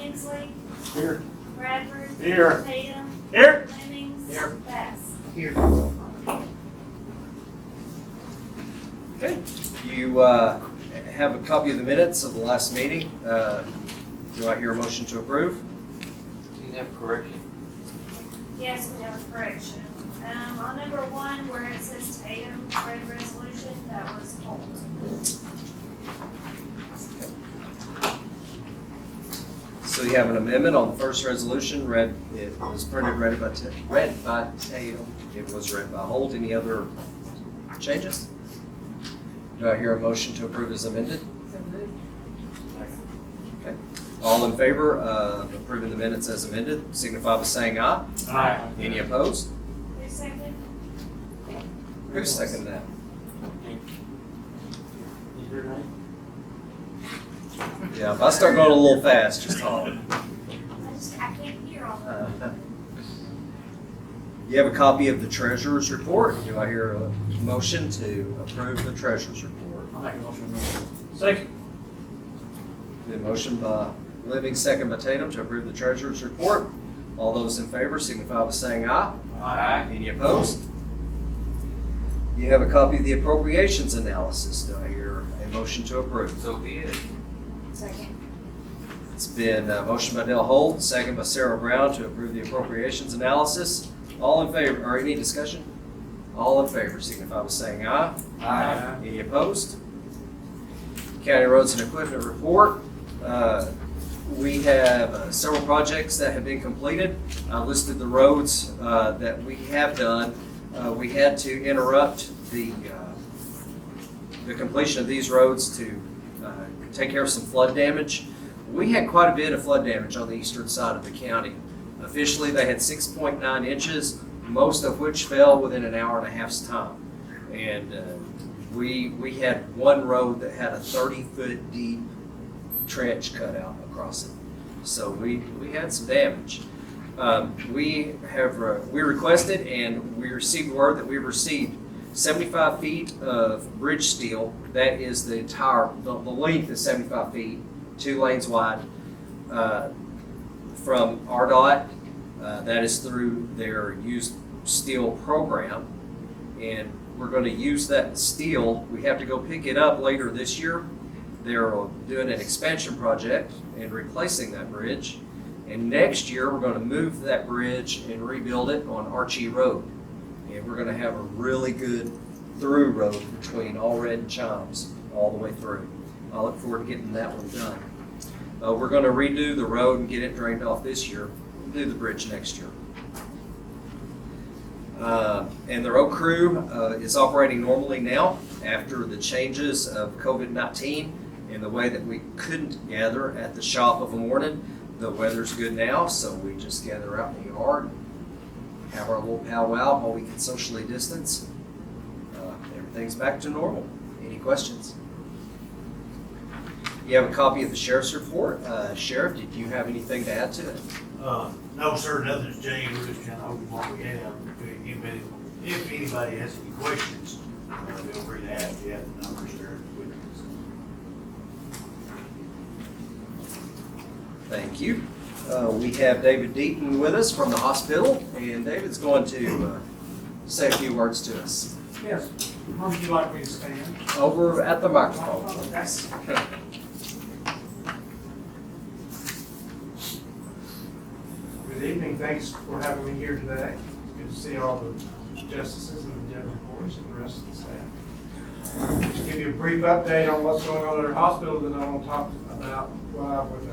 Hensley, Here. Bradford, Here. Tatum, Here. Lemings, Here. Bass. Here. Okay, you have a copy of the minutes of the last meeting. Do I hear a motion to approve? Do you have correction? Yes, we have a correction. On number 1, where it says Tatum, read resolution, that was Holt. So you have an amendment on the first resolution. It was printed, read by Tatum. It was read by Holt. Any other changes? Do I hear a motion to approve as amended? Okay. All in favor of approving the minutes as amended, signify by saying aye. Aye. Any opposed? Who seconded? Who seconded that? Your name? Yeah, if I start going a little fast, just holler. I can't hear all of them. You have a copy of the treasurer's report. Do I hear a motion to approve the treasurer's report? I'll make a motion. Second. The motion by Lemings, second by Tatum to approve the treasurer's report. All those in favor signify by saying aye. Aye. Any opposed? You have a copy of the appropriations analysis. Do I hear a motion to approve? So be it. Second. It's been a motion by Dale Holt, second by Sarah Brown to approve the appropriations analysis. All in favor, or any discussion? All in favor signify by saying aye. Aye. Any opposed? County Roads and Equipment report. We have several projects that have been completed. I listed the roads that we have done. We had to interrupt the completion of these roads to take care of some flood damage. We had quite a bit of flood damage on the eastern side of the county. Officially, they had 6.9 inches, most of which fell within an hour and a half's time. And we had one road that had a 30-foot deep trench cut out across it. So we had some damage. We requested and we received word that we received 75 feet of bridge steel. That is the length is 75 feet, 2 lanes wide, from RDOT. That is through their used steel program. And we're going to use that steel. We have to go pick it up later this year. They're doing an expansion project and replacing that bridge. And next year, we're going to move that bridge and rebuild it on Archie Road. And we're going to have a really good through road between Allred and Chimes all the way through. I look forward to getting that one done. We're going to redo the road and get it drained off this year. We'll do the bridge next year. And the road crew is operating normally now after the changes of COVID-19 and the way that we couldn't gather at the shop of a morning. The weather's good now, so we just gather out in the yard, have our little powwow while we can socially distance. Everything's back to normal. Any questions? You have a copy of the sheriff's report. Sheriff, did you have anything to add to it? No, sir, nothing's changed. We're just kind of hoping what we have. If anybody has any questions, feel free to ask. You have the numbers there with us. Thank you. We have David Deaton with us from the hospital, and David's going to say a few words to us. Yes. Where would you like me to stand? Over at the microphone. Yes. Good evening. Thanks for having me here today. It's good to see all the justices and the general courts and the rest of the staff. Just give you a brief update on what's going on at our hospital, then I want to talk about what I would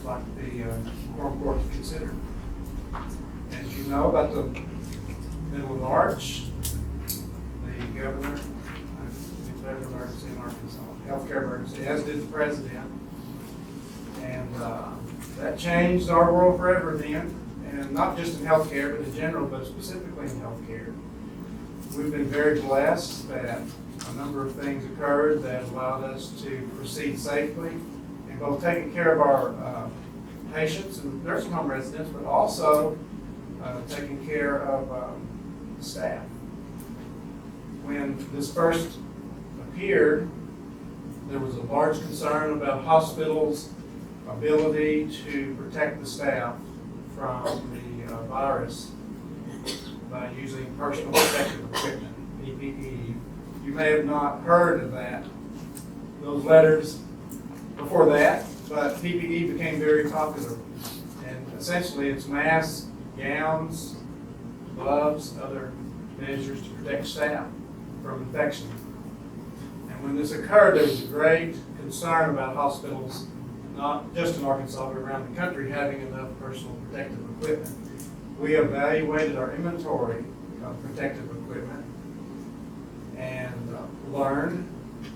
like the Quorum Court to consider. As you know, about the middle of March, the governor declared an emergency in Arkansas, healthcare emergency, as did the president. And that changed our world forever then, and not just in healthcare, but in general, but specifically in healthcare. We've been very blessed that a number of things occurred that allowed us to proceed safely in both taking care of our patients and nursing home residents, but also taking care of the staff. When this first appeared, there was a large concern about hospitals ability to protect the staff from the virus by using personal protective equipment, PPE. You may have not heard of those letters before that, but PPE became very popular. And essentially it's masks, gowns, gloves, other measures to protect staff from infection. And when this occurred, there was a great concern about hospitals, not just in Arkansas, but around the country, having enough personal protective equipment. We evaluated our inventory of protective equipment and learned,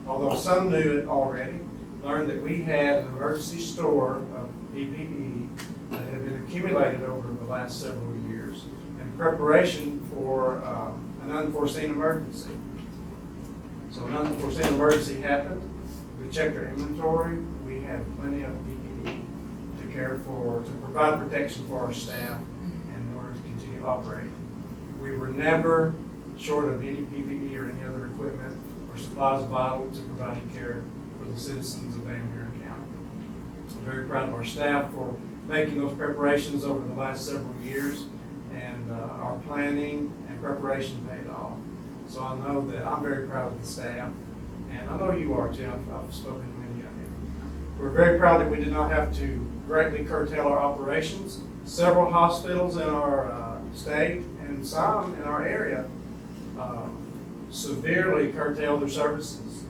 although some knew it already, learned that we had an emergency store of PPE that had been accumulated over the last several years in preparation for an unforeseen emergency. So an unforeseen emergency happened. We checked our inventory. We had plenty of PPE to provide protection for our staff and in order to continue operating. We were never short of any PPE or any other equipment or supplies vital to providing care for the citizens of Van Buren County. I'm very proud of our staff for making those preparations over the last several years, and our planning and preparation paid off. So I know that I'm very proud of the staff, and I know you are too. I've spoken to many of you. We're very proud that we did not have to greatly curtail our operations. Several hospitals in our state and some in our area severely curtailed their services,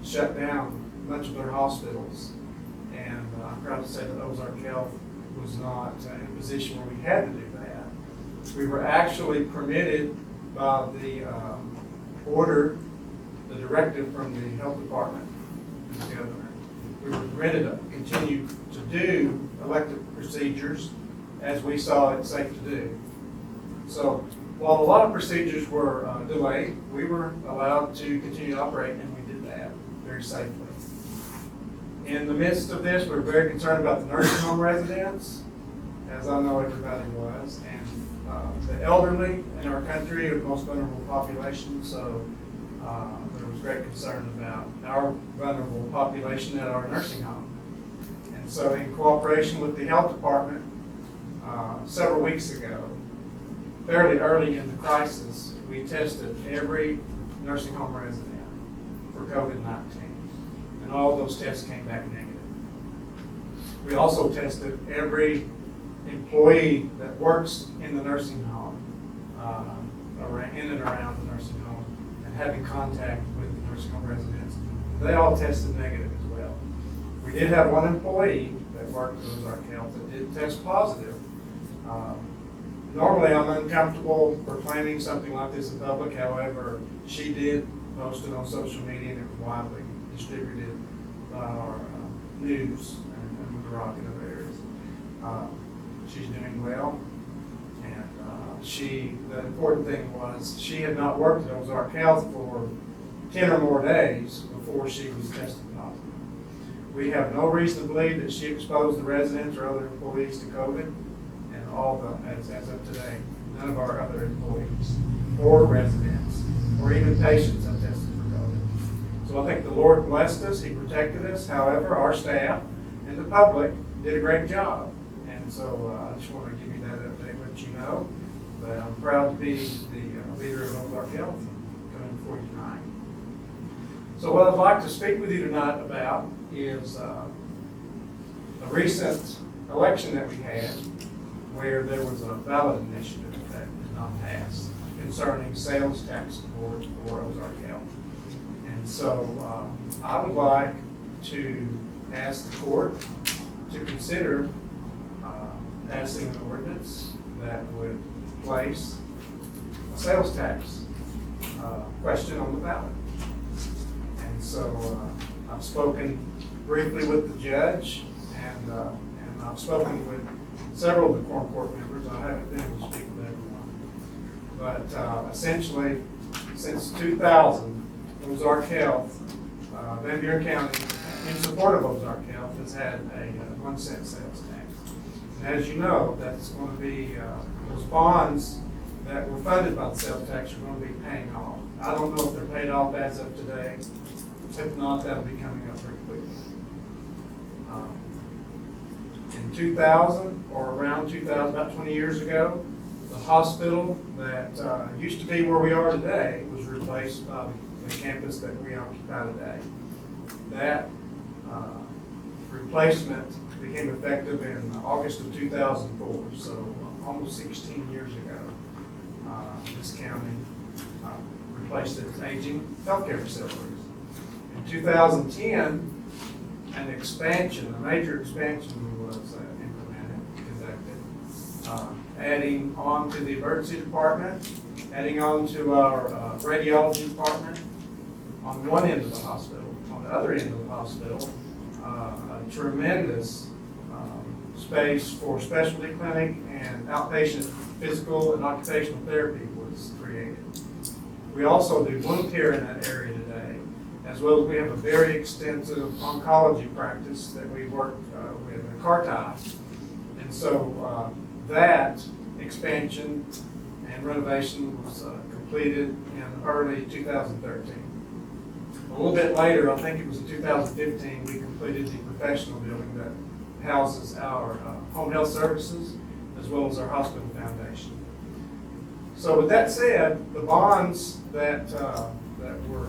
shut down much of their hospitals. And I'm proud to say that Ozark Health was not in a position where we had to do that. We were actually permitted by the order, the directive from the health department and the governor. We were permitted to continue to do elective procedures as we saw it safe to do. So while a lot of procedures were delayed, we were allowed to continue to operate, and we did that very safely. In the midst of this, we're very concerned about the nursing home residents, as I know everybody was, and the elderly in our country are the most vulnerable population, so there was great concern about our vulnerable population at our nursing home. And so in cooperation with the health department, several weeks ago, fairly early in the crisis, we tested every nursing home resident for COVID-19, and all those tests came back negative. We also tested every employee that works in the nursing home, in and around the nursing home, and having contact with the nursing home residents. They all tested negative as well. We did have one employee that worked with Ozark Health that did test positive. Normally, I'm uncomfortable proclaiming something like this in public. However, she did post it on social media, and it was widely distributed by our news and the Rock and other areas. She's doing well, and the important thing was she had not worked at Ozark Health for 10 or more days before she was tested positive. We have no reason to believe that she exposed the residents or other employees to COVID, and as of today, none of our other employees or residents or even patients have tested for COVID. So I think the Lord blessed us, He protected us. However, our staff and the public did a great job. And so I just want to give you that update, let you know. But I'm proud to be the leader of Ozark Health coming before you tonight. So what I'd like to speak with you tonight about is a recent election that we had where there was a ballot initiative that did not pass concerning sales tax support for Ozark Health. And so I would like to ask the court to consider passing an ordinance that would place a sales tax question on the ballot. And so I've spoken briefly with the judge, and I've spoken with several of the Quorum Court members. I haven't been able to speak with everyone. But essentially, since 2000, Ozark Health, Van Buren County, in support of Ozark Health, has had a 1 cent sales tax. And as you know, that's going to be, those bonds that were funded by the sales tax are going to be paying off. I don't know if they're paid off as of today. If not, that'll be coming up pretty quickly. In 2000, or around 2000, about 20 years ago, the hospital that used to be where we are today was replaced by the campus that we occupy today. That replacement became effective in August of 2004, so almost 16 years ago. This county replaced its aging healthcare facilities. In 2010, an expansion, a major expansion was conducted, adding on to the emergency department, adding on to our radiology department on one end of the hospital. On the other end of the hospital, a tremendous space for specialty clinic and outpatient physical and occupational therapy was created. We also do wound care in that area today, as well as we have a very extensive oncology practice that we work with in Courthouse. And so that expansion and renovation was completed in early 2013. A little bit later, I think it was in 2015, we completed the professional building that houses our home health services as well as our hospital foundation. So with that said, the bonds that were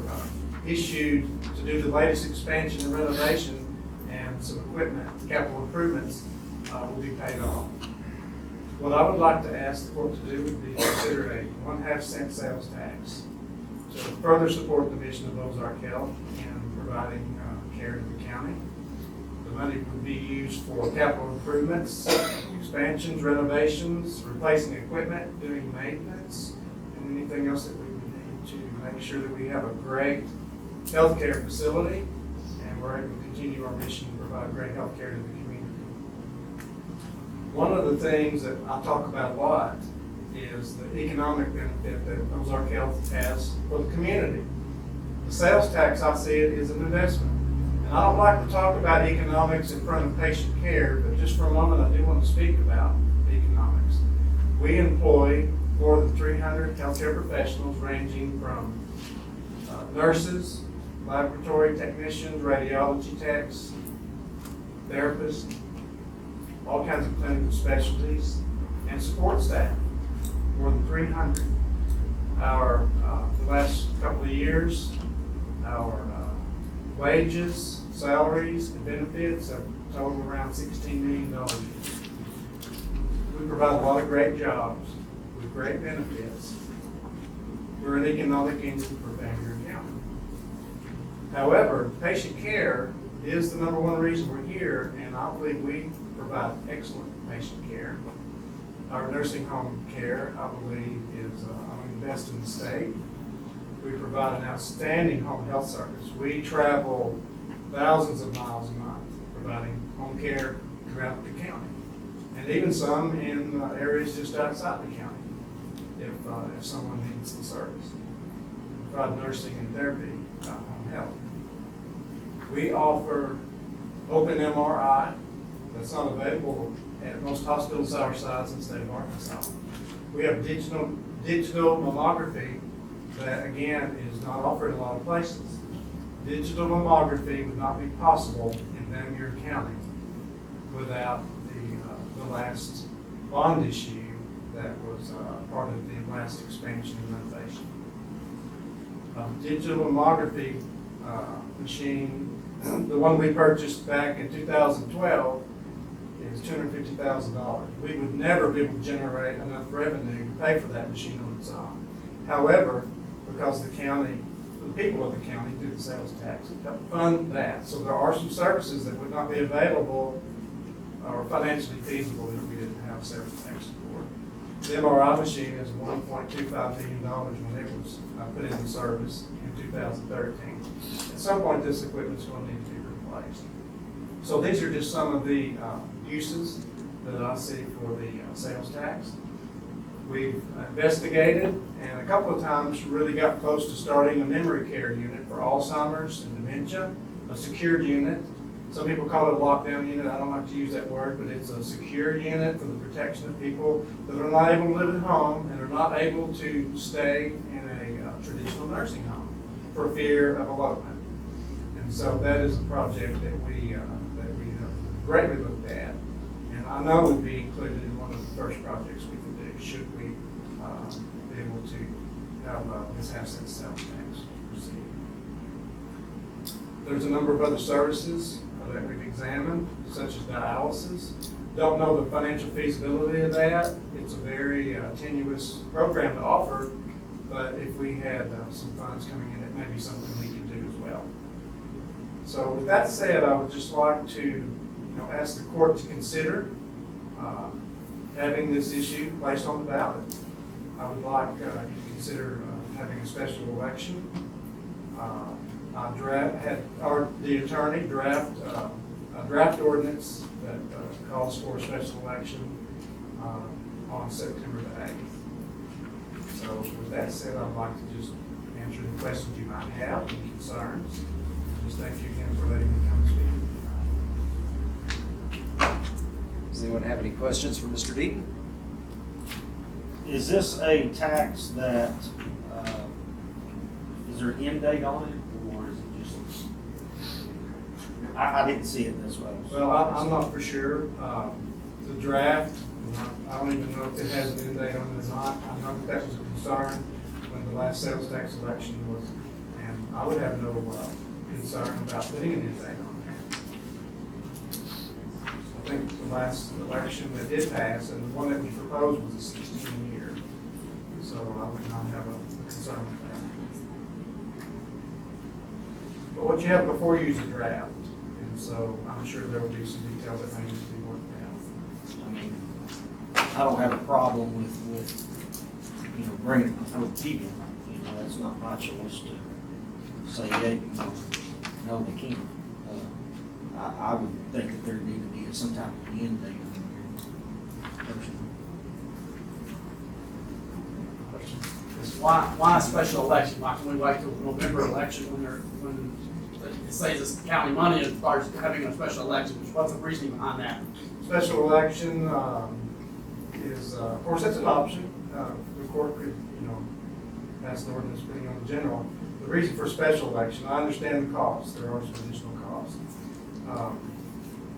issued to do the latest expansion and renovation and some equipment, capital improvements, will be paid off. What I would like to ask the court to do would be consider a 1/2 cent sales tax to further support the mission of Ozark Health in providing care to the county. The money would be used for capital improvements, expansions, renovations, replacing equipment, doing maintenance, and anything else that we would need to make sure that we have a great healthcare facility and we're able to continue our mission to provide great healthcare to the community. One of the things that I talk about a lot is the economic benefit that Ozark Health has for the community. The sales tax, I see it as an investment. And I don't like to talk about economics in front of patient care, but just for a moment, I do want to speak about economics. We employ more than 300 healthcare professionals ranging from nurses, laboratory technicians, radiology techs, therapists, all kinds of clinical specialties, and support staff. More than 300. The last couple of years, our wages, salaries, and benefits have totaled around $16 million. We provide a lot of great jobs with great benefits. We're an economic engine for Bangor County. However, patient care is the number one reason we're here, and I believe we provide excellent patient care. Our nursing home care, I believe, is among the best in the state. We provide an outstanding home health service. We travel thousands of miles a month providing home care throughout the county, and even some in areas just outside the county if someone needs the service. We provide nursing and therapy, home health. We offer open MRI that's not available at most hospitals our size in the state of Arkansas. We have digital mammography that, again, is not offered in a lot of places. Digital mammography would not be possible in Bangor County without the last bond issue that was part of the last expansion and renovation. Digital mammography machine, the one we purchased back in 2012, is $250,000. We would never be able to generate enough revenue to pay for that machine on its own. However, because the county, the people of the county do the sales tax, help fund that. So there are some services that would not be available or financially feasible if we didn't have sales tax support. The MRI machine is $1.25 million when it was put into service in 2013. At some point, this equipment is going to need to be replaced. So these are just some of the uses that I see for the sales tax. We've investigated and a couple of times really got close to starting a memory care unit for Alzheimer's and dementia, a secured unit. Some people call it a lockdown unit. I don't like to use that word, but it's a secure unit for the protection of people that are not able to live at home and are not able to stay in a traditional nursing home for fear of elopement. And so that is a project that we have greatly looked at. And I know it would be included in one of the first projects we could do, should we be able to have this asset sales tax proceed. There's a number of other services that we've examined, such as dialysis. Don't know the financial feasibility of that. It's a very tenuous program to offer, but if we had some funds coming in, it may be something we could do as well. So with that said, I would just like to ask the court to consider having this issue placed on the ballot. I would like you to consider having a special election. The attorney draft a draft ordinance that calls for a special election on September the 8th. So with that said, I'd like to just answer the questions you might have, any concerns. Just thank you again for letting me come speak. Does anyone have any questions for Mr. Deaton? Is this a tax that, is there an end date on it, or is it just, I didn't see it this way. Well, I'm not for sure. The draft, I don't even know if it has an end date on it or not. I know that was a concern when the last sales tax election was, and I would have no concern about putting an end date on that. I think the last election that did pass, and the one that we proposed was a 16-year. So I would not have a concern with that. But what you have before you is a draft, and so I'm sure there will be some details that may need to be worked out. I mean, I don't have a problem with bringing it before people. That's not my choice to say, yeah, no, they can't. I would think that there need to be some type of end date on here. Why a special election? Why can we wait till November election when it saves us county money as far as having a special election? What's the reasoning behind that? Special election is, of course, that's an option. The court could, pass an ordinance putting on the general. The reason for special election, I understand the cost. There are some additional costs.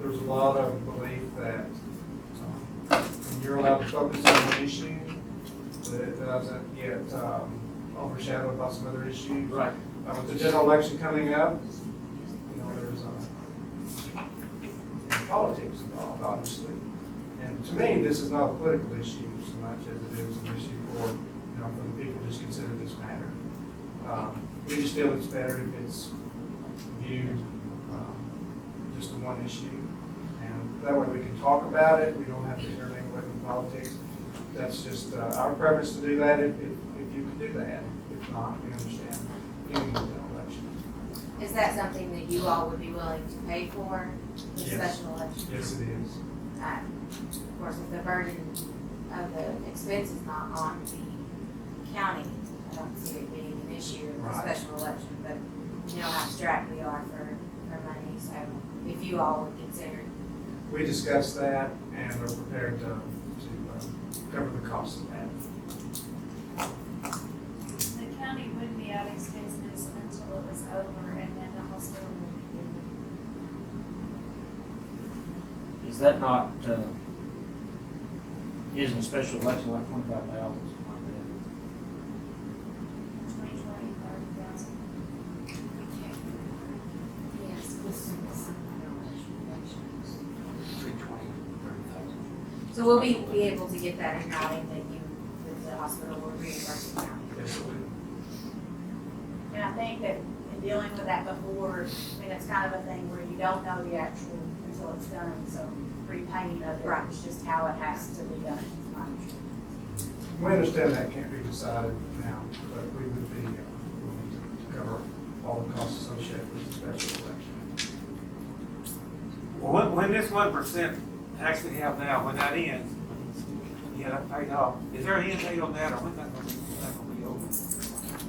There's a lot of belief that when you're allowed to focus on one issue, that it doesn't get overshadowed by some other issues. Right. With the general election coming up, there's politics involved, obviously. And to me, this is not a political issue so much as it is an issue for, for the people just consider this matter. We just feel it's better if it's viewed just as one issue. And that way we can talk about it. We don't have to intermingle with politics. That's just our preference to do that if you could do that. If not, we understand doing the general election. Is that something that you all would be willing to pay for, the Yes. special election? Yes, it is. Of course, if the burden of the expense is not on the county, I don't see it being an issue in the Right. special election, but you know how strapped we are for money, so if you all would consider it. We discussed that and are prepared to cover the cost of that. The county would be out expenses until it was over, and then the hospital would be given. Is that not, isn't a special election like 25,000? 20, 30,000. Yes. So we'll be able to get that in writing that the hospital will reimburse the county. Yes, it would. And I think that in dealing with that before, it's kind of a thing where you don't know the actual until it's done, so repayment of it is just how it has to be done. We understand that can't be decided now, but we would be willing to cover all the costs associated with the special election. Well, when this 1% tax we have now, when that ends, that paid off, is there an end date on that, or when's that going to be over?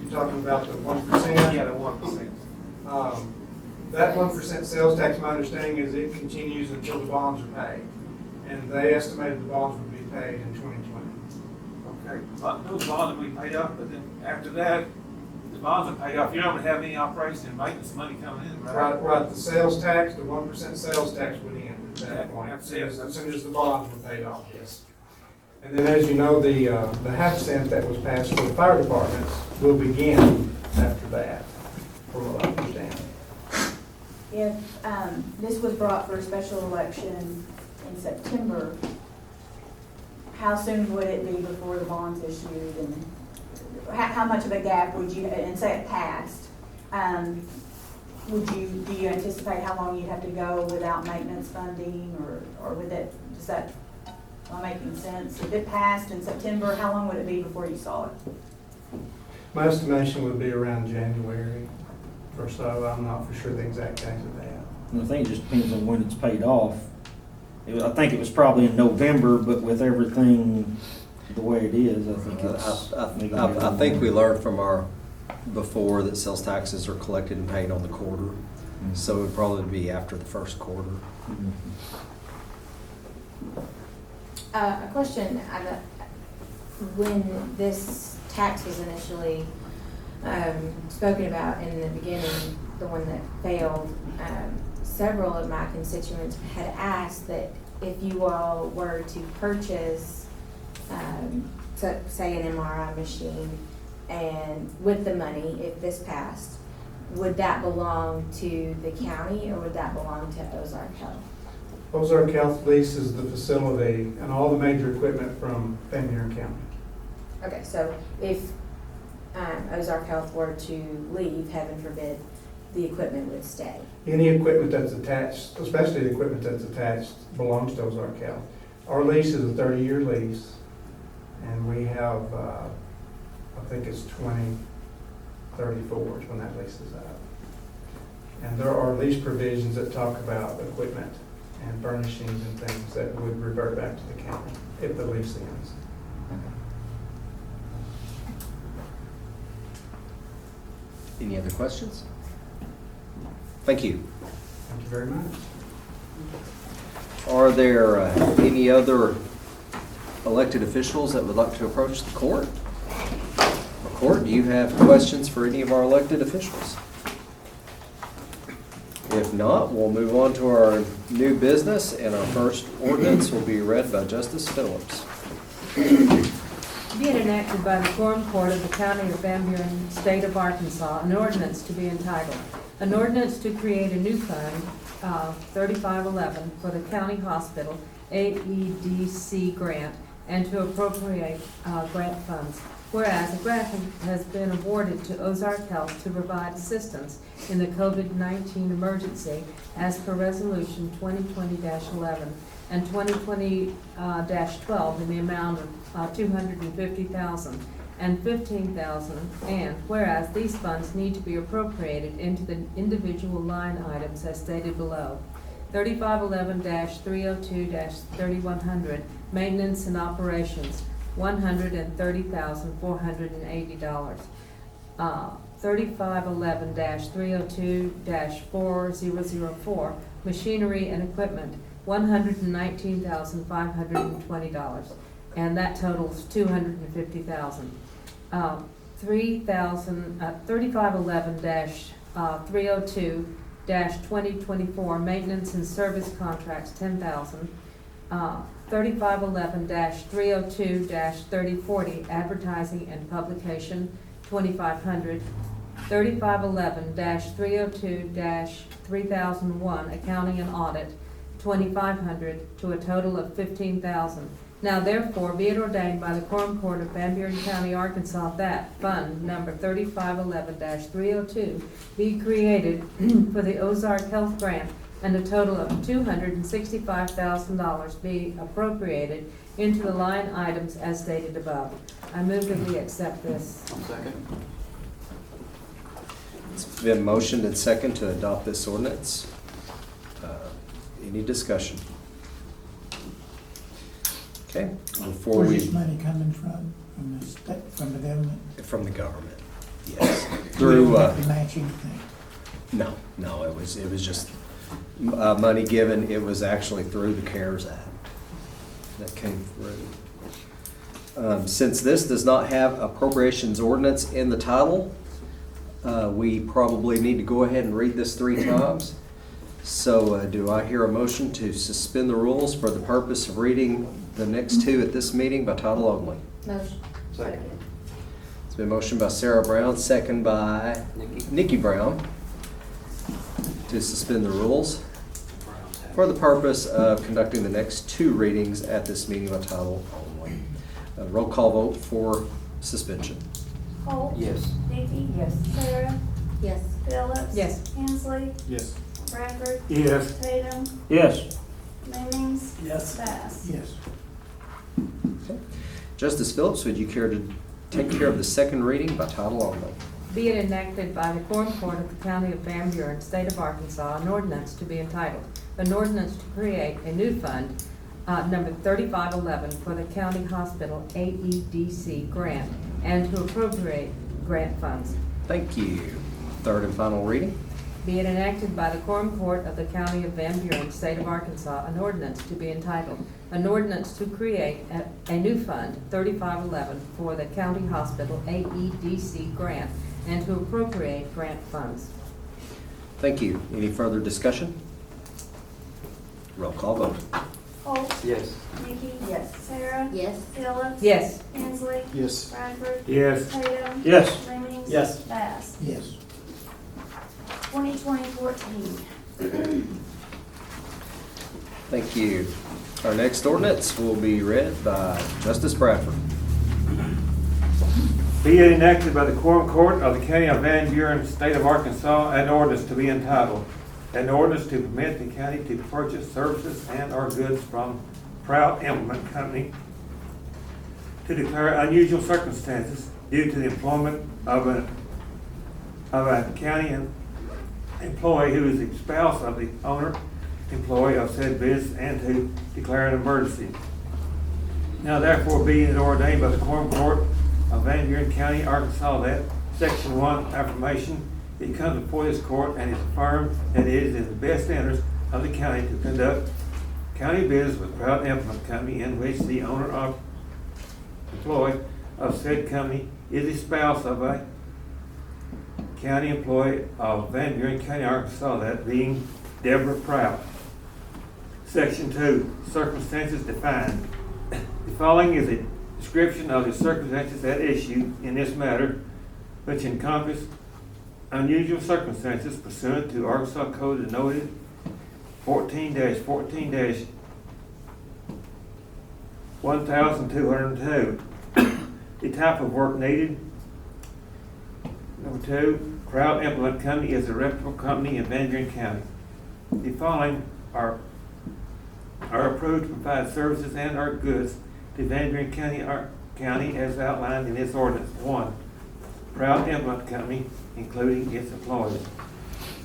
You're talking about the 1%? Yeah, the 1%. That 1% sales tax, my understanding is it continues until the bonds are paid. And they estimated the bonds would be paid in 2020. Okay, but those bonds will be paid off, but then after that, the bonds are paid off, you're not going to have any operation and maintenance money coming in, right? Right, the sales tax, the 1% sales tax would end. that point, as soon as the bonds were paid off, yes. And then, as you know, the half cent that was passed for the fire departments will begin after that, from what I understand. If, this was brought for a special election in September, how soon would it be before the bonds issued, and how much of a gap would you, and say it passed, do you anticipate how long you'd have to go without maintenance funding, or with it, does that, am I making sense? If it passed in September, how long would it be before you saw it? My estimation would be around January or so. I'm not for sure the exact date of that. And I think it just depends on when it's paid off. I think it was probably in November, but with everything the way it is, I think it's. I think we learned from our before that sales taxes are collected and paid on the quarter. So it would probably be after the first quarter. A question, when this tax was initially spoken about in the beginning, the one that failed, several of my constituents had asked that if you all were to purchase, so say an MRI machine, and with the money, if this passed, would that belong to the county or would that belong to Ozark Health? Ozark Health leases the facility and all the major equipment from Van Buren County. Okay, so if Ozark Health were to leave, heaven forbid, the equipment would stay. Any equipment that's attached, especially the equipment that's attached, belongs to Ozark Health. Our lease is a 30-year lease, and we have, I think it's 2034 is when that lease is up. And there are lease provisions that talk about equipment and furnishings and things that would revert back to the county if the lease ends. Any other questions? Thank you. Thank you very much. Are there any other elected officials that would like to approach the court? Court, do you have questions for any of our elected officials? If not, we'll move on to our new business, and our first ordinance will be read by Justice Phillips. Be it enacted by the Quorum Court of the County of Van Buren, State of Arkansas, an ordinance to be entitled, an ordinance to create a new fund, 3511, for the county hospital AEDC grant, and to appropriate grant funds. Whereas a grant has been awarded to Ozark Health to provide assistance in the COVID-19 emergency as per Resolution 2020-11 and 2020-12 in the amount of $250,000 and $15,000. And whereas these funds need to be appropriated into the individual line items as stated below. 3511-302-3100, maintenance and operations, $130,480. 3511-302-4004, machinery and equipment, $119,520, and that totals $250,000. 3511-302-2024, maintenance and service contracts, $10,000. 3511-302-3040, advertising and publication, $2,500. 3511-302-3001, accounting and audit, $2,500, to a total of $15,000. Now therefore be it ordained by the Quorum Court of Van Buren County, Arkansas, that Fund Number 3511-302 be created for the Ozark Health Grant, and a total of $265,000 be appropriated into the line items as stated above. I move that we accept this. Second. It's been motioned and second to adopt this ordinance. Any discussion? Okay, before Where's we. this money coming from? From the state, from the government? From the government, yes. We Through, don't have to match anything. no, it was just money given. It was actually through the CARES Act that came through. Since this does not have appropriations ordinance in the title, we probably need to go ahead and read this 3 times. So do I hear a motion to suspend the rules for the purpose of reading the next two at this meeting by title only? Motion. Second. It's been motioned by Sarah Brown, second by Nikki Brown, to suspend the rules for the purpose of conducting the next two readings at this meeting by title only. Roll call vote for suspension. Holt. Yes. Nikki. Yes. Sarah. Yes. Phillips. Yes. Hensley. Yes. Bradford. Yes. Tatum. Yes. Lemings. Yes. Bass. Yes. Justice Phillips, would you care to take care of the second reading by title only? Be it enacted by the Quorum Court of the County of Van Buren, State of Arkansas, an ordinance to be entitled, an ordinance to create a new fund, number 3511, for the county hospital AEDC grant, and to appropriate grant funds. Thank you. Third and final reading. Be it enacted by the Quorum Court of the County of Van Buren, State of Arkansas, an ordinance to be entitled, an ordinance to create a new fund, 3511, for the county hospital AEDC grant, and to appropriate grant funds. Thank you. Any further discussion? Roll call vote. Holt. Yes. Nikki. Yes. Sarah. Yes. Phillips. Yes. Hensley. Yes. Bradford. Yes. Tatum. Yes. Lemings. Yes. Bass. Yes. 2020-14. Thank you. Our next ordinance will be read by Justice Bradford. Be it enacted by the Quorum Court of the County of Van Buren, State of Arkansas, an ordinance to be entitled, an ordinance to permit the county to purchase services and/or goods from Proud Implement Company, to declare unusual circumstances due to the employment of a county employee who is the spouse of the owner employee of said business, and to declare an emergency. Now therefore be it ordained by the Quorum Court of Van Buren County, Arkansas, that Section 1 affirmation, it comes before this court and is affirmed that it is in the best interest of the county to conduct county business with Proud Implement Company, in which the owner of employee of said company is the spouse of a county employee of Van Buren County, Arkansas, that being Deborah Proud. Section 2, circumstances defined. The following is a description of the circumstances at issue in this matter, which encompass unusual circumstances pursuant to Arkansas Code denoted 14-14-1202. The type of work needed. Number 2, Proud Implement Company is a reputable company in Van Buren County. The following are approved to provide services and/or goods to Van Buren County as outlined in this ordinance. 1, Proud Implement Company, including its employees.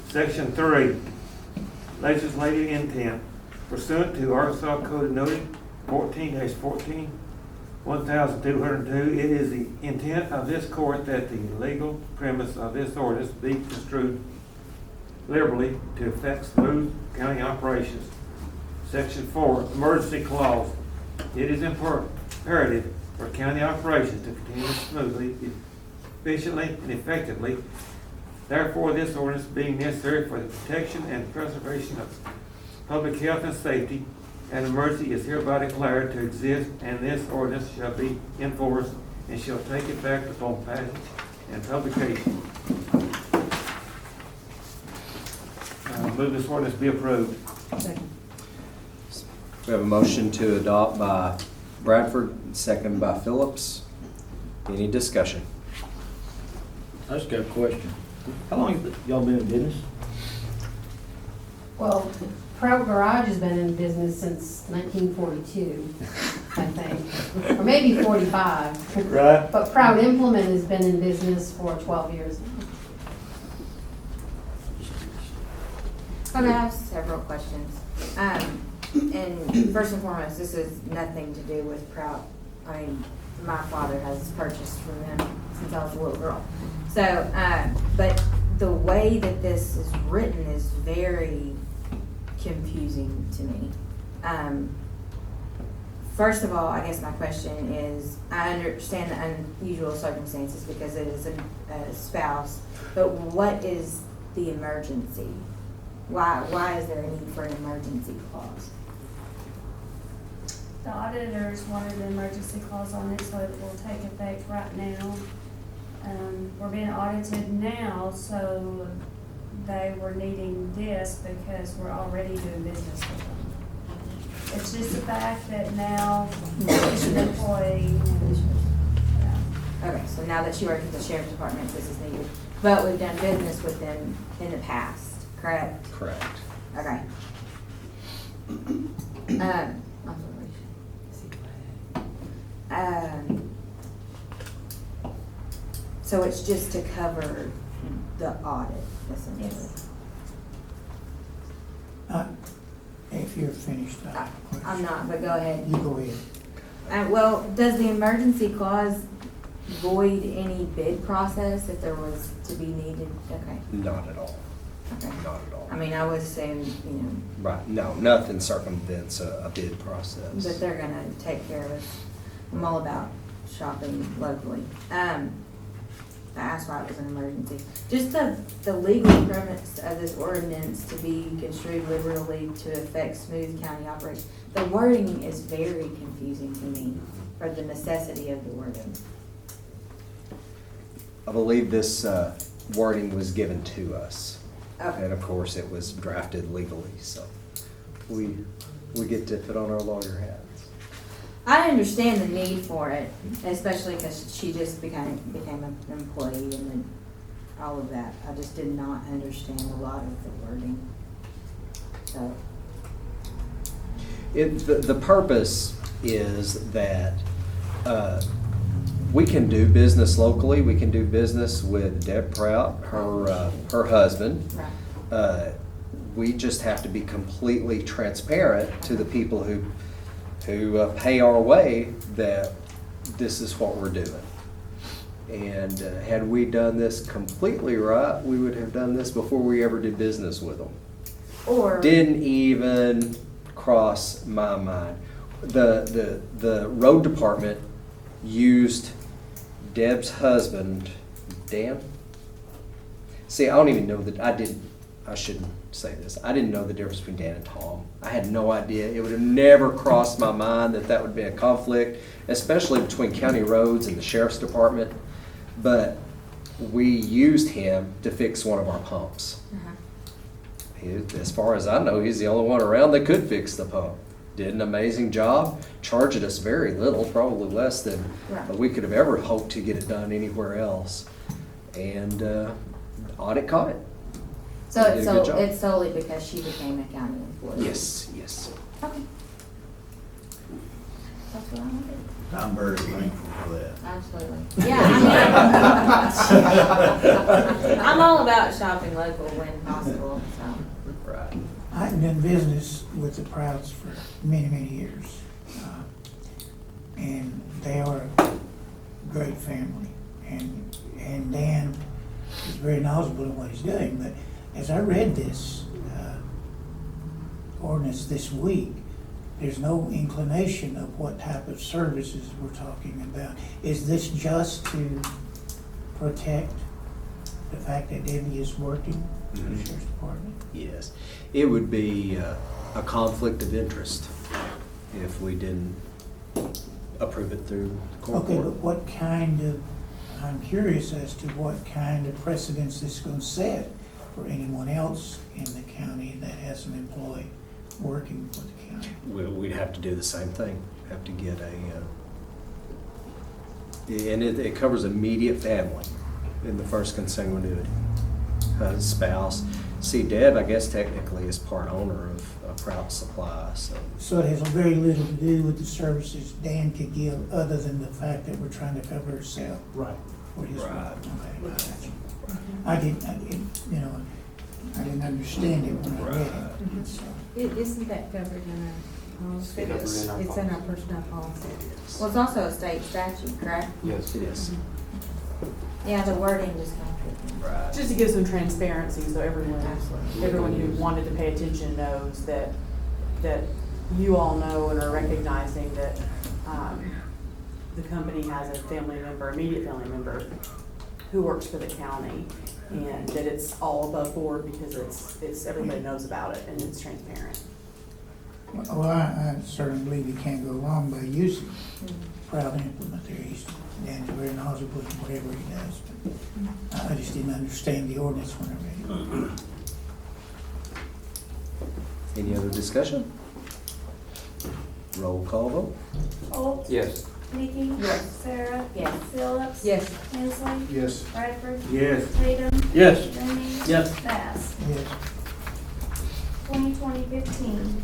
Section 3, legislative intent. Pursuant to Arkansas Code noted 14-14-1202, it is the intent of this court that the legal premise of this ordinance be construed liberally to affect smooth county operations. Section 4, emergency clause. It is imperative for county operations to continue smoothly, efficiently, and effectively. Therefore, this ordinance being necessary for the protection and preservation of public health and safety, an emergency is hereby declared to exist, and this ordinance shall be enforced and shall take effect upon passage and publication. Move this ordinance be approved. Second. We have a motion to adopt by Bradford, second by Phillips. Any discussion? I just got a question. How long have y'all been in business? Well, Proud Garage has been in business since 1942, I think, or maybe 45. Right. But Proud Implement has been in business for 12 years now. I have several questions. And first and foremost, this is nothing to do with Proud. I mean, my father has purchased from them since I was a little girl. So, but the way that this is written is very confusing to me. First of all, I guess my question is, I understand the unusual circumstances because it is a spouse, but what is the emergency? Why is there a need for an emergency clause? The auditors wanted an emergency clause on it, so it will take effect right now. We're being audited now, so they were needing this because we're already doing business with them. It's just the fact that now it's an employee. Okay, so now that you work at the sheriff's department, this is needed. But we've done business with them in the past, correct? Correct. Okay. So it's just to cover the audit, essentially? Yes. If you're finished, I have a question. I'm not, but go ahead. You go ahead. Well, does the emergency clause void any bid process if there was to be needed? Okay, Not at all. okay. Not at all. I mean, I would assume, you know, Right, no, nothing circumvents a bid process. that they're gonna take care of us. I'm all about shopping locally. That's why it was an emergency. Just the legal premise of this ordinance to be construed liberally to affect smooth county operations. The wording is very confusing to me for the necessity of the wording. I believe this wording was given to us. Okay. And of course, it was drafted legally, so we get to put on our lawyer hats. I understand the need for it, especially because she just became an employee and then all of that. I just did not understand a lot of the wording. So, The purpose is that we can do business locally. We can do business with Deb Prout, her husband. right. We just have to be completely transparent to the people who pay our way that this is what we're doing. And had we done this completely right, we would have done this before we ever did business with them. Or. Didn't even cross my mind. The road department used Deb's husband, Dan. See, I don't even know that I shouldn't say this. I didn't know the difference between Dan and Tom. I had no idea. It would have never crossed my mind that would be a conflict, especially between county roads and the sheriff's department. But we used him to fix one of our pumps. As far as I know, he's the only one around that could fix the pump. Did an amazing job, charged us very little, probably less than we could have ever hoped to get it done anywhere else. And audit caught it. So Did a good job. it's solely because she became a county employee? Yes. Okay. That's what I wanted. I'm very thankful for that. Absolutely. Yeah, I mean, I'm all about shopping local when possible, so. Right. I've done business with the Prouts for many, many years. And they are a great family. And Dan is very knowledgeable in what he's doing. But as I read this ordinance this week, there's no inclination of what type of services we're talking about. Is this just to protect the fact that Debbie is working for the sheriff's department? Yes. It would be a conflict of interest if we didn't approve it through the court. Okay, but what kind of, I'm curious as to what kind of precedence this is going to set for anyone else in the county that has an employee working for the county. We'd have to do the same thing. Have to get and it covers immediate family in the first consanguinity. Spouse. See, Deb, I guess technically is part owner of Prout Supply, so. So it has very little to do with the services Dan could give, other than the fact that we're trying to cover herself. Right. For his work. Right. Okay, I didn't, I didn't understand it when I read it. So, Isn't that covered in our policy? Yes. It's in our personnel policy. Well, it's also a state statute, correct? Yes, it is. Yeah, the wording just kind of. Right. Just to give some transparency, so everyone who wanted to pay attention knows that you all know and are recognizing that the company has a family member, immediate family member, who works for the county, and that it's all above board because it's, everybody knows about it and it's transparent. Well, I certainly believe you can't go wrong by using Proud implement there. Dan's very knowledgeable in whatever he does, but I just didn't understand the ordinance when I read it. Any other discussion? Roll call vote. Holt. Yes. Nikki. Yes. Sarah. Yes. Phillips. Yes. Hensley. Yes. Bradford. Yes. Tatum. Yes. Lemings. Yes. Bass. Yes. 2020-15.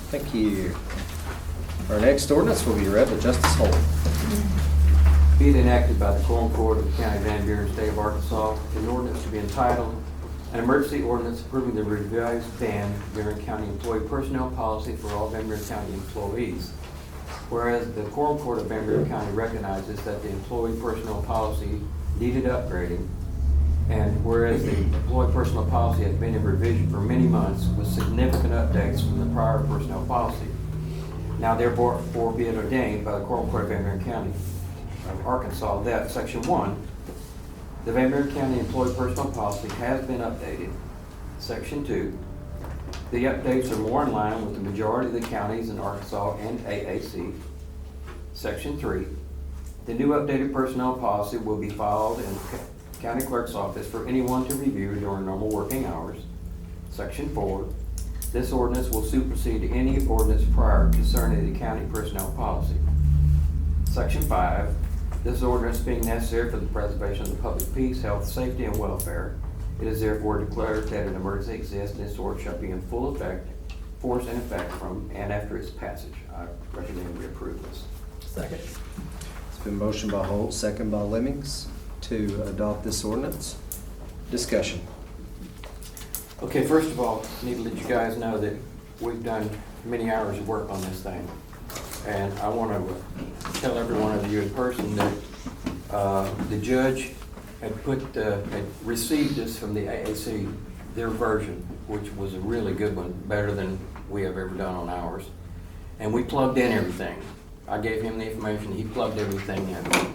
Thank you. Our next ordinance will be read by Justice Holt. Be it enacted by the Quorum Court of the County of Van Buren, State of Arkansas, an ordinance to be entitled, an emergency ordinance approving the revised Van Buren County employee personnel policy for all Van Buren County employees. Whereas the Quorum Court of Van Buren County recognizes that the employee personnel policy needed upgrading, and whereas the employee personnel policy has been in revision for many months with significant updates from the prior personnel policy. Now therefore be it ordained by the Quorum Court of Van Buren County of Arkansas that Section 1, the Van Buren County Employee Personnel Policy has been updated. Section 2, the updates are more in line with the majority of the counties in Arkansas and AAC. Section 3, the new updated personnel policy will be filed in the County Clerk's office for anyone to review during normal working hours. Section 4, this ordinance will supersede any ordinance prior concerning the county personnel policy. Section 5, this ordinance being necessary for the preservation of the public peace, health, safety, and welfare, it is therefore declared that an emergency exists and this order shall be in full effect, force and effect from and after its passage. I recommend we approve this. Second. It's been motioned by Holt, second by Lemings, to adopt this ordinance. Discussion. Okay, first of all, I need to let you guys know that we've done many hours of work on this thing. And I want to tell every one of you in person that the judge had received this from the AAC, their version, which was a really good one, better than we have ever done on ours. And we plugged in everything. I gave him the information, he plugged everything in.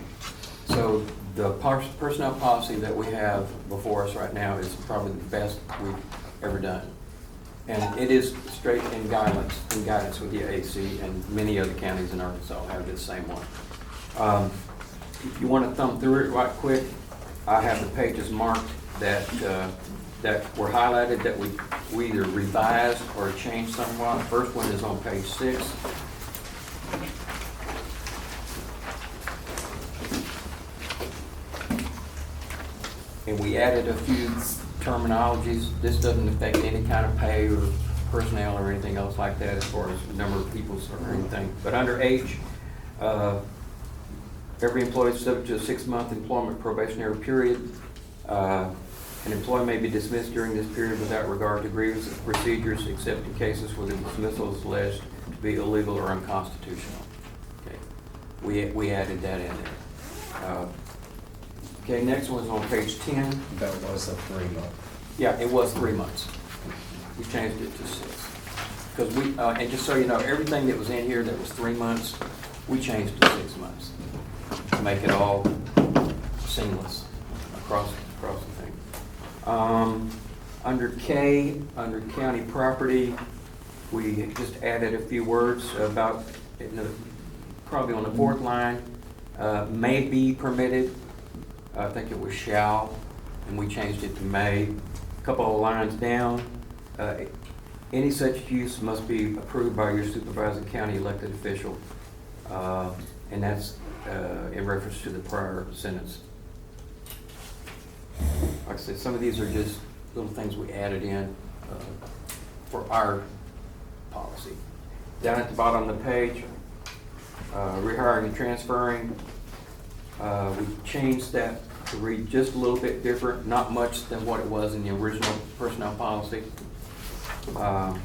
So the personnel policy that we have before us right now is probably the best we've ever done. And it is straight in guidance with the AAC, and many other counties in Arkansas have this same one. If you want to thumb through it right quick, I have the pages marked that were highlighted that we either revised or changed somewhat. The first one is on page 6. And we added a few terminologies. This doesn't affect any kind of pay or personnel or anything else like that as far as the number of people or anything. But under H, every employee is subject to a 6-month employment probationary period. An employee may be dismissed during this period without regard to grievance procedures, except in cases where the dismissal is alleged to be illegal or unconstitutional. Okay. We added that in there. Okay, next one is on page 10. That was a 3-month. Yeah, it was 3 months. We changed it to 6. Because we, and just so you know, everything that was in here that was 3 months, we changed to 6 months to make it all seamless across the thing. Under K, under county property, we just added a few words about, probably on the 4th line, may be permitted. I think it was shall, and we changed it to may. A couple of lines down, any such use must be approved by your supervising county elected official, and that's in reference to the prior sentence. Like I said, some of these are just little things we added in for our policy. Down at the bottom of the page, rehiring and transferring, we changed that to read just a little bit different, not much than what it was in the original personnel policy. So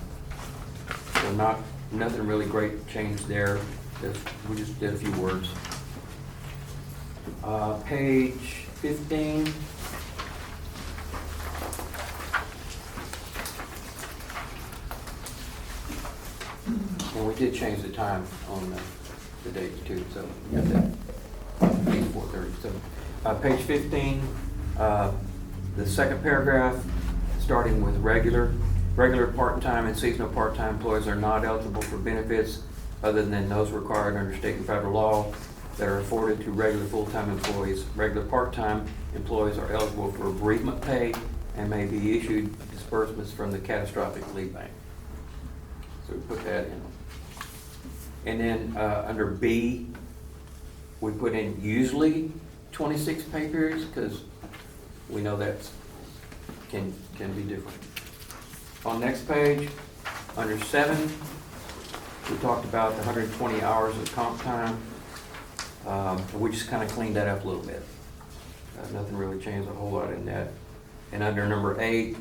nothing really great changed there. We just did a few words. Page 15. And we did change the time on the date too, so you got that before 30. So, page 15, the second paragraph, starting with regular part-time and seasonal part-time employees are not eligible for benefits other than those required under state and federal law that are afforded to regular full-time employees. Regular part-time employees are eligible for bereavement pay and may be issued disbursements from the catastrophic leave bank. So we put that in. And then under B, we put in usually 26 pay periods because we know that can be different. On next page, under 7, we talked about the 120 hours of comp time. We just kind of cleaned that up a little bit. Nothing really changed a whole lot in that. And under number 8,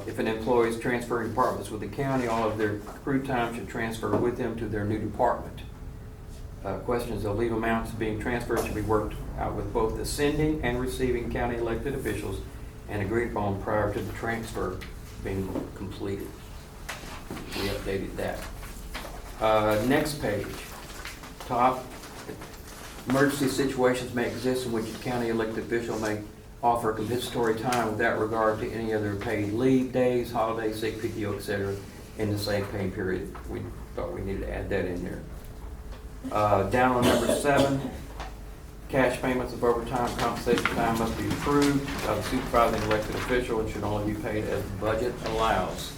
if an employee is transferring departments with the county, all of their accrued time should transfer with them to their new department. Questions of leave amounts being transferred should be worked out with both the sending and receiving county elected officials and agreed upon prior to the transfer being completed. We updated that. Next page, top. Emergency situations may exist in which a county elected official may offer compensatory time without regard to any other paid leave days, holidays, sick, PTO, etc. in the same pay period. We thought we needed to add that in there. Down on number 7, cash payments of overtime compensation time must be approved by the supervising elected official and should only be paid as the budget allows.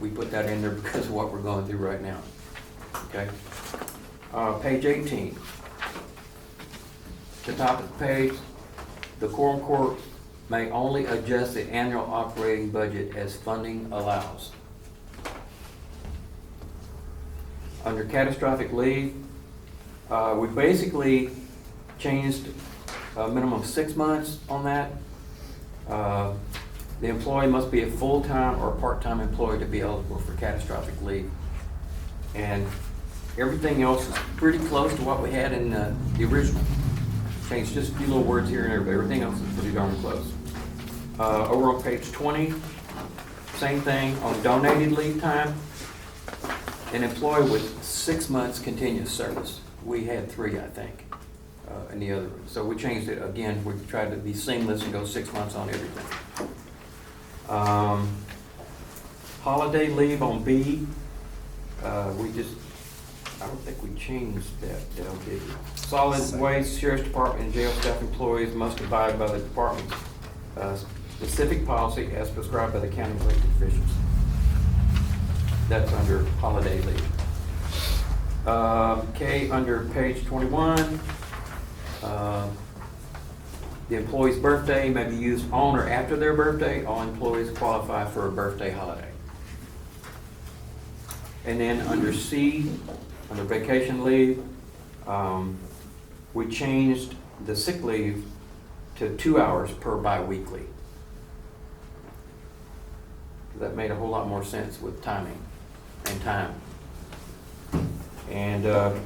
We put that in there because of what we're going through right now. Okay. Page 18. The top of the page, the Quorum Court may only adjust the annual operating budget as funding allows. Under catastrophic leave, we basically changed a minimum of 6 months on that. The employee must be a full-time or part-time employee to be eligible for catastrophic leave. And everything else is pretty close to what we had in the original. Changed just a few little words here and there, but everything else is pretty darn close. Over on page 20, same thing on donated leave time. An employee with 6 months continuous service. We had 3, I think, in the other. So we changed it again. We tried to be seamless and go 6 months on everything. Holiday leave on B. I don't think we changed that, did we? Solid Waste, Sheriff's Department, and jail staff employees must abide by the department's specific policy as prescribed by the county elected officials. That's under holiday leave. Okay, under page 21, the employee's birthday may be used on or after their birthday. All employees qualify for a birthday holiday. And then under C, under vacation leave, we changed the sick leave to 2 hours per biweekly. That made a whole lot more sense with timing and time. And of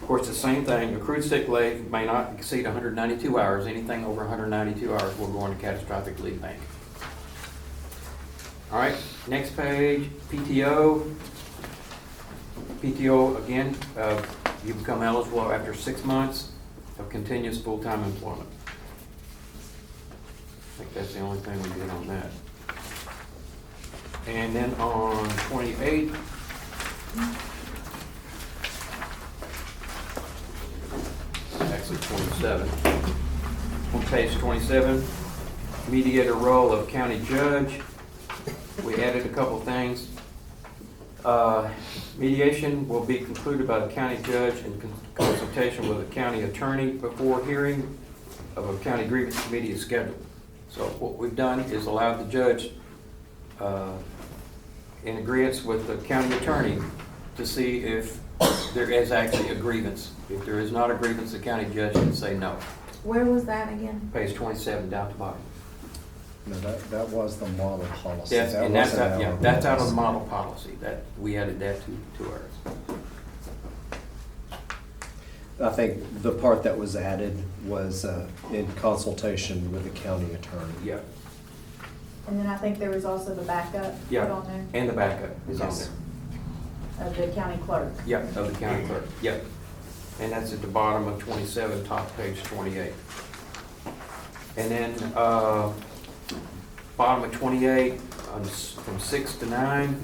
course, the same thing, accrued sick leave may not exceed 192 hours. Anything over 192 hours will go into catastrophic leave bank. All right, next page, PTO. PTO, again, you become eligible after 6 months of continuous full-time employment. I think that's the only thing we did on that. And then on 28, actually 27, on page 27, mediator role of county judge. We added a couple things. Mediation will be concluded by the county judge in consultation with the county attorney before hearing of a county grievance committee is scheduled. So what we've done is allowed the judge in agreement with the county attorney to see if there is actually a grievance. If there is not a grievance, the county judge can say no. Where was that again? Page 27 down to the bottom. No, that was the model policy. Yes, That and that's wasn't out, yeah, our that's out of the policy. model policy. That we added that to ours. I think the part that was added was in consultation with the county attorney. Yeah, And then I think there was also the backup put yeah, on there and the backup is on Yes. there. of the county clerk. Yeah, of the county clerk. Yep. and that's at the bottom of 27, top page 28. And then, bottom of 28, from 6 to 9,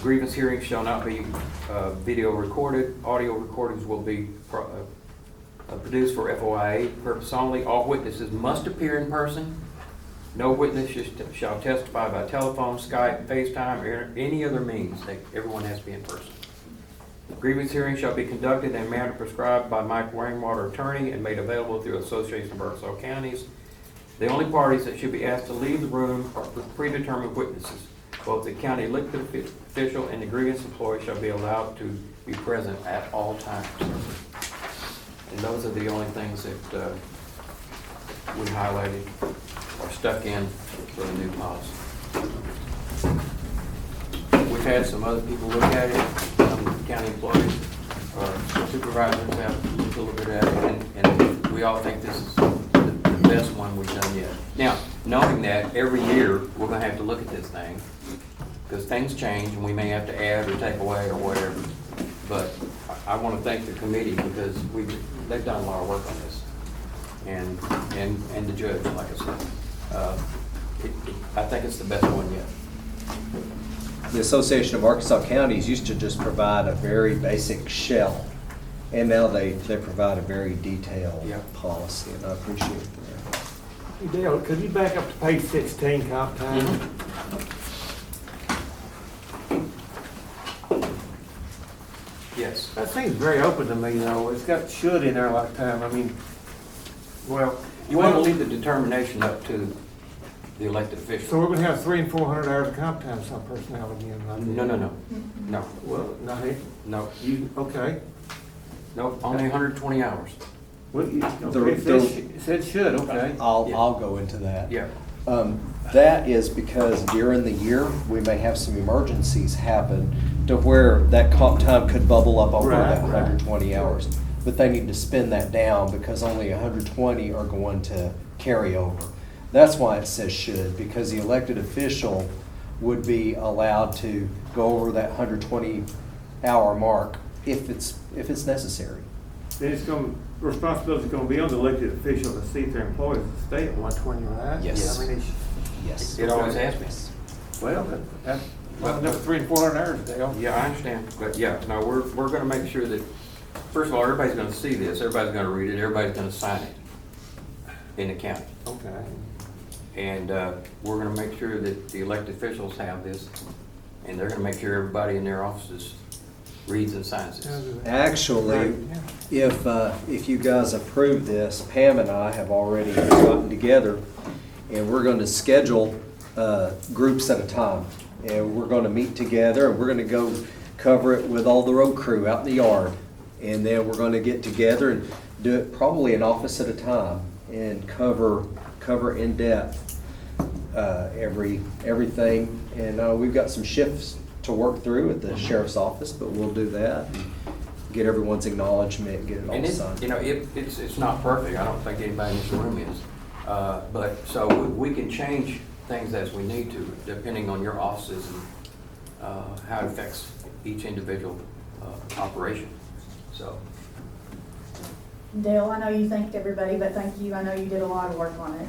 grievance hearings shall not be video recorded. Audio recordings will be produced for FOIA purpose only. All witnesses must appear in person. No witness shall testify by telephone, Skype, FaceTime, or any other means. Everyone has to be in person. Grievance hearings shall be conducted in a manner prescribed by Mike Rainwater, attorney, and made available through Association of Arkansas Counties. The only parties that should be asked to leave the room are predetermined witnesses. Both the county elected official and the grievance employee shall be allowed to be present at all times. And those are the only things that we highlighted or stuck in for the new policy. We've had some other people look at it, some county employees or supervisors have looked a little bit at it, and we all think this is the best one we've done yet. Now, knowing that every year we're going to have to look at this thing because things change and we may have to add or take away or whatever. But I want to thank the committee because they've done a lot of work on this, and the judge, like I said. I think it's the best one yet. The Association of Arkansas Counties used to just provide a very basic shell, and now they provide a very detailed policy, and I appreciate that. Hey Dale, could you back up to page 16, comp time? Yes. That seems very open to me, though. It's got should in there like time. I mean, well. You want to leave the determination up to the elected official. So we're going to have 300 and 400 hours of comp time, some personnel again. Right? No. Well, not it. No. You, okay. No, only 120 hours. Well, it said should, okay. I'll go into that. Yeah. That is because during the year, we may have some emergencies happen to where that comp time could bubble up over that 120 hours. But they need to spend that down because only 120 are going to carry over. That's why it says should, because the elected official would be allowed to go over that 120-hour mark if it's necessary. Then the responsibility is going to be on the elected official to see if their employees stay at 120, right? Yes. I mean, Yes. It always has been. Well, that's another 300 and 400 hours, Dale. Yeah, I understand. But yeah, no, we're going to make sure that, first of all, everybody's going to see this. Everybody's going to read it. Everybody's going to sign it in the county. Okay. And we're going to make sure that the elected officials have this, and they're going to make sure everybody in their offices reads and signs this. Actually, if you guys approve this, Pam and I have already gotten together, and we're going to schedule groups at a time. And we're going to meet together, and we're going to go cover it with all the road crew out in the yard. And then we're going to get together and do it probably an office at a time and cover in depth everything. And we've got some shifts to work through at the sheriff's office, but we'll do that and get everyone's acknowledgement, get it all signed. You know, it's not perfect. I don't think anybody in this room is. But so we can change things as we need to, depending on your offices and how it affects each individual operation. So. Dale, I know you thanked everybody, but thank you. I know you did a lot of work on it.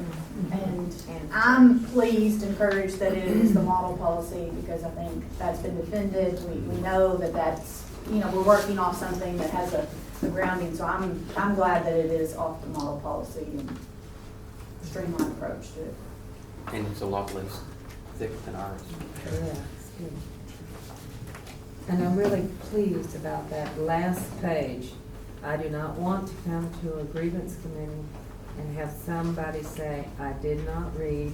And I'm pleased, encouraged that it is the model policy because I think that's been defended. We know that that's, we're working off something that has a grounding. So I'm glad that it is off the model policy and streamlined approach to it. And it's a lot less thick than ours. Yeah, it's good. And I'm really pleased about that last page. I do not want to come to a grievance committee and have somebody say, I did not read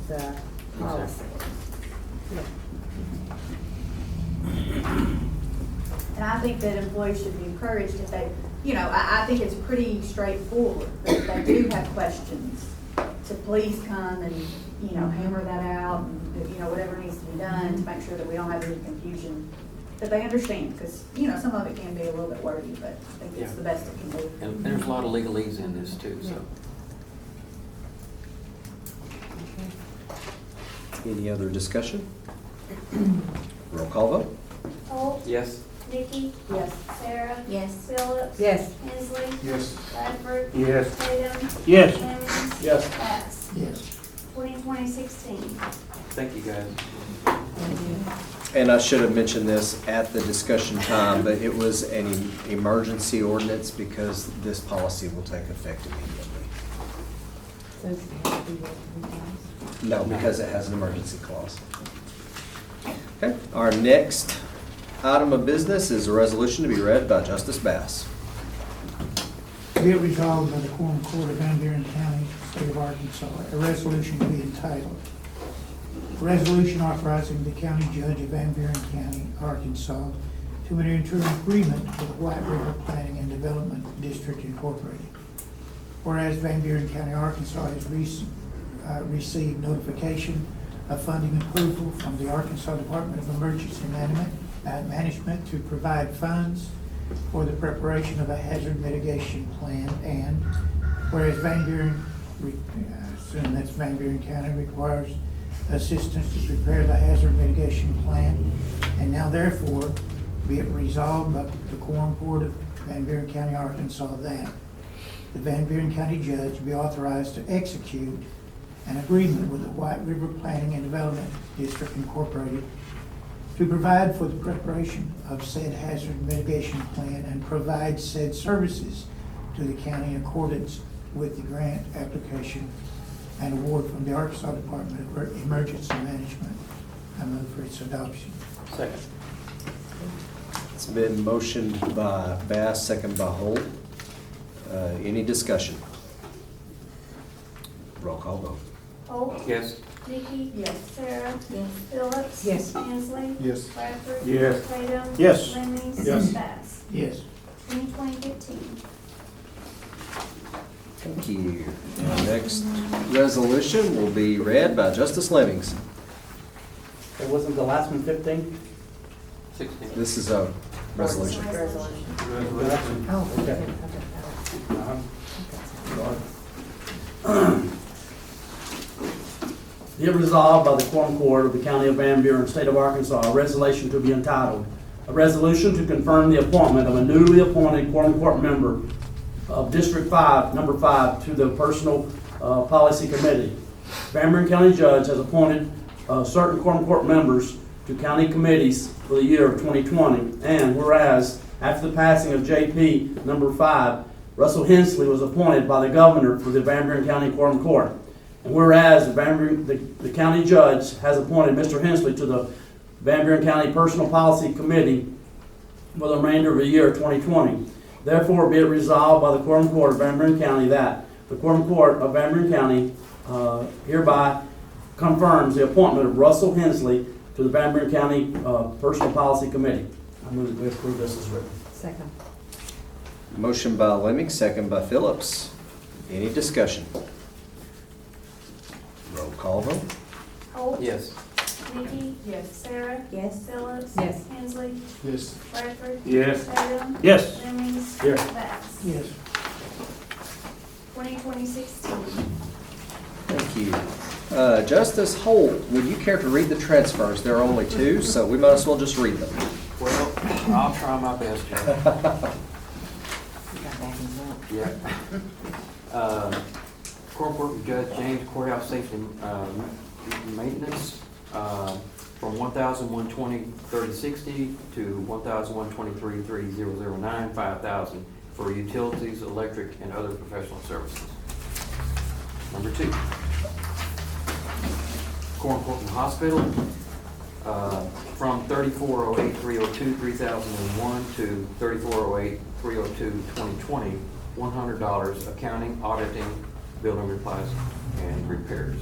the policy. And I think that employees should be encouraged if they, I think it's pretty straightforward, but if they do have questions, to please come and, hammer that out and, whatever needs to be done to make sure that we don't have any confusion, that they understand, because, some of it can be a little bit wordy, but I think it's the best it can be. And there's a lot of legalese in this too, so. Any other discussion? Roll call vote. Holt, Yes. Nikki? Yes. Sarah? Yes. Phillips? Yes. Hensley? Yes. Bradford? Yes. Tatum? Yes. Lemings? Yes. Bass? Yes. 2016. Thank you, guys. And I should have mentioned this at the discussion time, but it was an emergency ordinance because this policy will take effect immediately. Says it has to be read 3 times. No, because it has an emergency clause. Okay, our next item of business is a resolution to be read by Justice Bass. Be it resolved by the Quorum Court of Van Buren County, State of Arkansas, a resolution to be entitled, resolution authorizing the county judge of Van Buren County, Arkansas, to enter into an agreement with White River Planning and Development District Incorporated. Whereas Van Buren County, Arkansas has received notification of funding approval from the Arkansas Department of Emergency Management to provide funds for the preparation of a hazard mitigation plan, and whereas Van Buren, assume that's Van Buren County, requires assistance to prepare the hazard mitigation plan, and now therefore be it resolved by the Quorum Court of Van Buren County, Arkansas, that the Van Buren County judge be authorized to execute an agreement with the White River Planning and Development District Incorporated to provide for the preparation of said hazard mitigation plan and provide said services to the county in accordance with the grant application and award from the Arkansas Department of Emergency Management. I move for its adoption. Second. It's been motioned by Bass, second by Holt. Any discussion? Roll call vote. Holt? Yes. Nikki? Yes. Sarah? Yes. Phillips? Yes. Hensley? Yes. Bradford? Yes. Tatum? Yes. Lemings? Yes. Bass? Yes. 2015. Thank you. The next resolution will be read by Justice Lemings. It wasn't the last one 15? 16. This is a resolution. Resolution. Resolution. Oh, Okay. okay. Be it resolved by the Quorum Court of the County of Van Buren, State of Arkansas, a resolution to be entitled, a resolution to confirm the appointment of a newly appointed Quorum Court member of District 5, Number 5, to the Personal Policy Committee. Van Buren County Judge has appointed certain Quorum Court members to county committees for the year of 2020, and whereas after the passing of JP Number 5, Russell Hensley was appointed by the governor for the Van Buren County Quorum Court. And whereas the county judge has appointed Mr. Hensley to the Van Buren County Personal Policy Committee for the remainder of the year 2020. Therefore, be it resolved by the Quorum Court of Van Buren County that the Quorum Court of Van Buren County hereby confirms the appointment of Russell Hensley to the Van Buren County Personal Policy Committee. I move that we approve this as written. Second. Motion by Lemming, second by Phillips. Any discussion? Roll call vote. Holt? Yes. Nikki? Yes. Sarah? Yes. Phillips? Yes. Hensley? Yes. Bradford? Yes. Tatum? Yes. Lemings? Yes. Bass? Yes. 2016. Thank you. Justice Holt, would you care to read the transfers? There are only two, so we might as well just read them. Well, I'll try my best, Judge. You got back in front. Yeah. Quorum Court Judge James Courthouse Safety Maintenance from 1,120.30.60 to 1,123.3009, 5,000 for utilities, electric, and other professional services. Number 2. Quorum Court and Hospital from 3408.302, 3001 to 3408.302, 2020, $100 accounting, auditing, building replies, and repairs.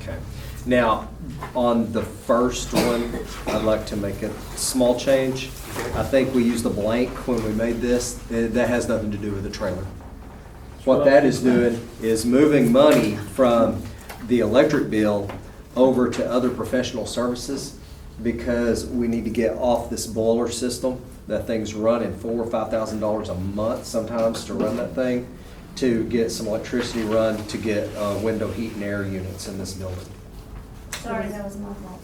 Okay. Now, on the first one, I'd like to make a small change. I think we used a blank when we made this. That has nothing to do with the trailer. What that is doing is moving money from the electric bill over to other professional services because we need to get off this boiler system. That thing's running $4,000 or $5,000 a month sometimes to run that thing, to get some electricity run to get window heat and air units in this building. Sorry, that was my fault.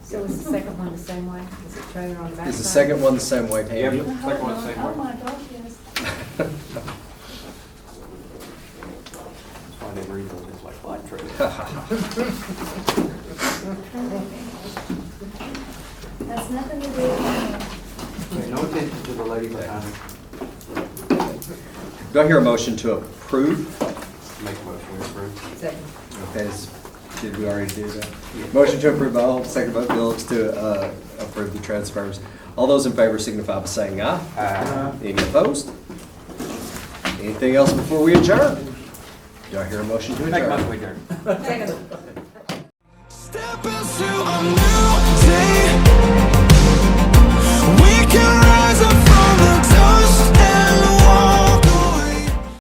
So is the second one the same way? Is it trailer on the back? Is the second one the same way, Pam? Yep, second one, same Oh way. my gosh, yes. That's why they read those, it's like flight trade. That's nothing to do with Okay, no attention to the lady behind me. Do I hear a motion to approve? Make a motion to approve. Second. Okay, did we already do that? Motion to approve by Holt, second by Phillips to approve the transfers. All those in favor signify by saying aye. Aye. Any opposed? Anything else before we adjourn? Do I hear a motion to Make a adjourn? motion to adjourn. Second.